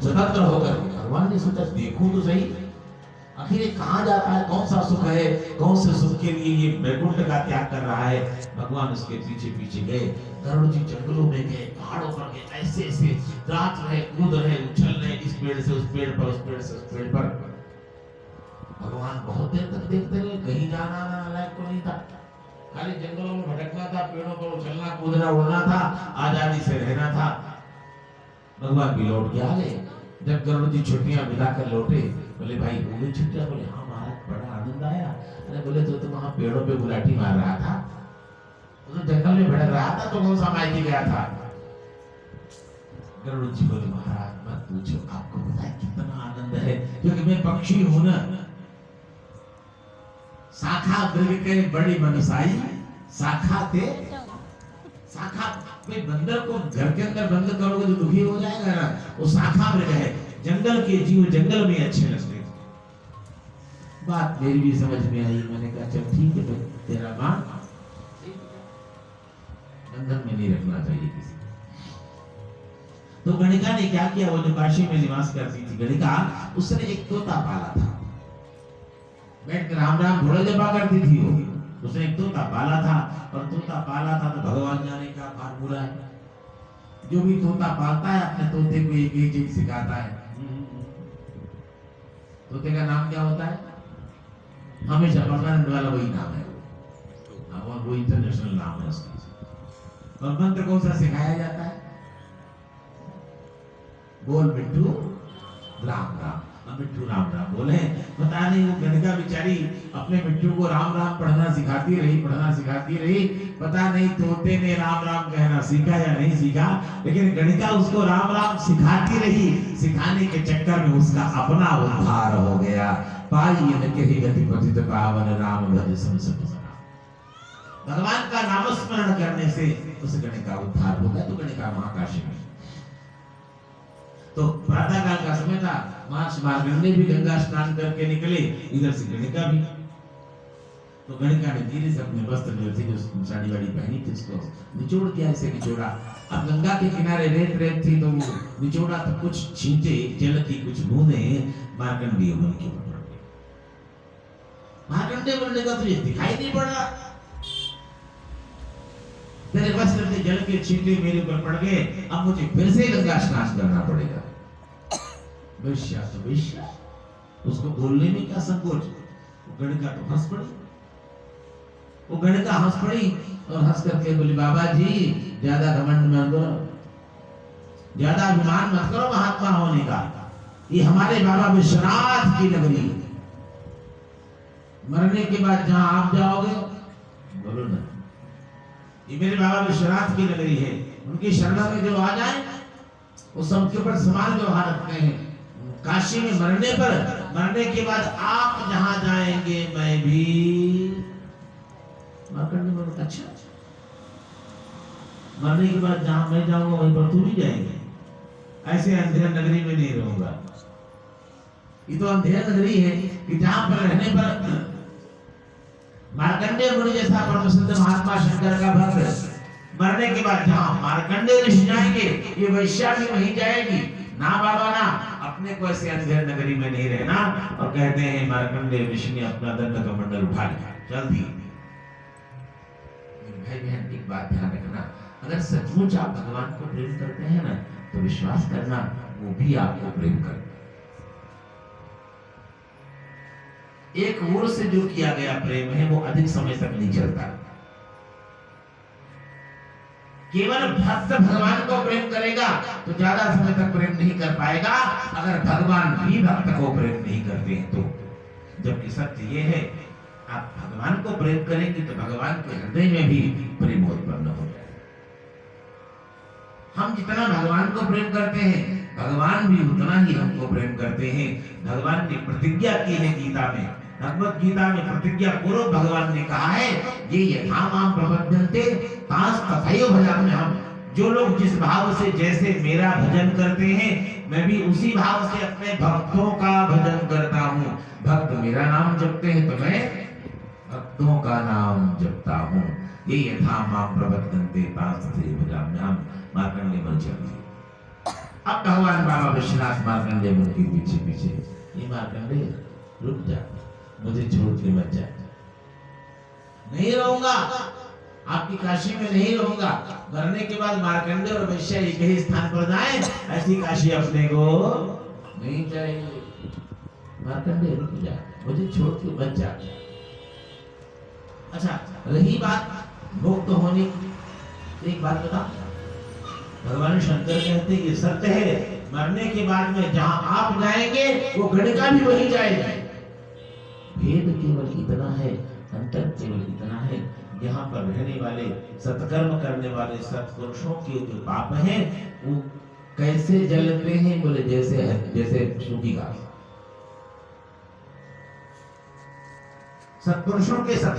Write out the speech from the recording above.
स्वतंत्र होकर भगवान ने सोचा देखूं तो सही आखिर ये कहाँ जाता है, कौन सा सुख है, कौन से सुख के लिए ये वैकुंठ का त्याग कर रहा है। भगवान उसके पीछे पीछे गए, गरुड़ जी जंगलों में गए, पहाड़ों पर गए, ऐसे ऐसे रात रहे, कूद रहे, उछल रहे, इस पेड़ से उस पेड़ पर, उस पेड़ से उस पेड़ पर। भगवान बहुत देर तक देखते रहे, कहीं जाना ना लायक को नहीं था, खाली जंगलों में भटकना था, पेड़ों पर उछलना कूदना उड़ना था, आजादी से रहना था। भगवान भी लौट के आ गए। जब गरुड़ जी छुट्टियां मिलाकर लौटे, बोले भाई हो गई छुट्टियां? बोले हाँ महाराज बड़ा आनंद आया। अरे बोले तो तुम वहां पेड़ों पे गुलाटी मार रहा था, तो जंगल में भटक रहा था, तो कौन सा मायके गया था? गरुड़ जी बोले महाराज मत पूछो, आपको पता है कितना आनंद है, क्योंकि मैं पक्षी हूं ना। शाखा मृग के बड़ी मनसाई, शाखा थे शाखा में बंदर को घर के अंदर बंद करोगे तो दुखी हो जाएगा ना, वो शाखा मृग है, जंगल के जीव जंगल में अच्छे लगते। बात मेरी भी समझ में आई, मैंने कहा चल ठीक है, तेरा मां बंधन में नहीं रखना चाहिए किसी को। तो गणिका ने क्या किया, वो जो काशी में निवास करती थी गणिका, उसने एक तोता पाला था, बैठ कर राम राम घोड़े जपा करती थी वो। उसने एक तोता पाला था, और तोता पाला था तो भगवान जाने क्या फार्मूला है, जो भी तोता पालता है अपने तोते को एक एक चीज सिखाता है। तोते का नाम क्या होता है? हमेशा परमानेंट वाला वही नाम है, और वो इंटरनेशनल नाम है उसका। और मंत्र कौन सा सिखाया जाता है? बोल मिट्टू राम राम, मिट्टू राम राम बोले। पता नहीं वो गणिका बेचारी अपने मिट्टू को राम राम पढ़ना सिखाती रही, पता नहीं तोते ने राम राम कहना सीखा या नहीं सीखा, लेकिन गणिका उसको राम राम सिखाती रही। सिखाने के चक्कर में उसका अपना उद्धार हो गया। पाई न कहि गति पतित पावन राम भज संसत सना। भगवान का नाम स्मरण करने से उस गणिका उद्धार हो गया। तो गणिका महाकाशी में, तो प्रातः काल का समय था, महर्षि मार्कंडेय भी गंगा स्नान करके निकले, इधर से गणिका भी। तो गणिका ने धीरे से अपने वस्त्र जो थे, जो साड़ी वाड़ी पहनी थी, उसको निचोड़ दिया, ऐसे निचोड़ा। अब गंगा के किनारे रेत रेत थी, तो निचोड़ा तो कुछ छींटे जल की कुछ बूंदे मार्कंडेय मुनि के ऊपर पड़ गई। मार्कंडेय मुनि का तुझे दिखाई नहीं पड़ रहा, तेरे वस्त्र से जल के छींटे मेरे ऊपर पड़ गए, अब मुझे फिर से गंगा स्नान करना पड़ेगा। वेश्या तो वेश्या, उसको बोलने में क्या संकोच। वो गणिका तो हंस पड़ी, वो गणिका हंस पड़ी और हंस करके बोली बाबा जी ज्यादा घमंड मत करो, ज्यादा अभिमान मत करो महात्मा होने का। ये हमारे बाबा विश्वनाथ की नगरी, मरने के बाद जहां आप जाओगे, बोलो ना, ये मेरे बाबा विश्वनाथ की नगरी है। उनकी शरण में जो आ जाए वो सबके ऊपर समान व्यवहार रखते हैं। काशी में मरने के बाद आप जहां जाएंगे मैं भी। मार्कंडेय बोला अच्छा, मरने के बाद जहां मैं जाऊंगा वहीं पर तू भी जाएंगे? ऐसे अंधेर नगरी में नहीं रहूंगा। ये तो अंधेर नगरी है कि जहां पर रहने पर मार्कंडेय मुनि जैसा परमसिद्ध महात्मा शंकर का भक्त, मरने के बाद जहां मार्कंडेय ऋषि जाएंगे, ये वैश्या भी वहीं जाएगी। ना बाबा ना, अपने को ऐसे अंधेर नगरी में नहीं रहना। और कहते हैं मार्कंडेय ऋषि ने अपना दंड कमंडल उठा लिया, चल दी। भाई बहन एक बात ध्यान रखना, अगर सचमुच आप भगवान को प्रेम करते हैं ना, तो विश्वास करना वो भी आपको प्रेम करते। एक ओर से जो किया गया प्रेम है वो अधिक समय तक नहीं चलता। केवल भक्त भगवान को प्रेम करेगा तो ज्यादा समय तक प्रेम नहीं कर पाएगा, अगर भगवान भी भक्त को प्रेम नहीं करते हैं तो। जबकि सत्य ये है, आप भगवान को प्रेम करेंगे तो भगवान के हृदय में भी प्रेम उत्पन्न हो जाएगा। हम जितना भगवान को प्रेम करते हैं, भगवान भी उतना ही हमको प्रेम करते हैं। भगवान ने प्रतिज्ञा की है गीता में, भगवत गीता में प्रतिज्ञा पूर्वक भगवान ने कहा है, ये यथा माम प्रपद्यन्ते तास तथैव भजाम्यहम्। जो लोग जिस भाव से जैसे मेरा भजन करते हैं, मैं भी उसी भाव से अपने भक्तों का भजन करता हूँ। भक्त मेरा नाम जपते हैं तो मैं भक्तों का नाम जपता हूँ। ये यथा माम प्रपद्यन्ते तास तथैव भजाम्यहम्। मार्कंडेय मुनि चलिए अब भगवान बाबा विश्वनाथ मार्कंडेय मुनि के पीछे पीछे, ये मार्कंडेय रुक जा, मुझे छोड़ के मत जा, नहीं रहूंगा आपकी काशी में, नहीं रहूंगा। मरने के बाद मार्कंडेय और वैश्य एक ही स्थान पर जाए, ऐसी काशी अपने को नहीं चाहिए। मार्कंडेय रुक जा, मुझे छोड़ के मत जा। अच्छा, रही बात मुक्त होने की, एक बात बता, भगवान शंकर कहते ये सत्य है, मरने के बाद में जहां आप जाएंगे वो गणिका भी वही जाएगा। भेद केवल इतना है, अंतर केवल इतना है, यहाँ पर रहने वाले सत्कर्म करने वाले सत्पुरुषों के जो पाप हैं वो कैसे जलते हैं, बोले जैसे सूखी घास। सत्पुरुषों के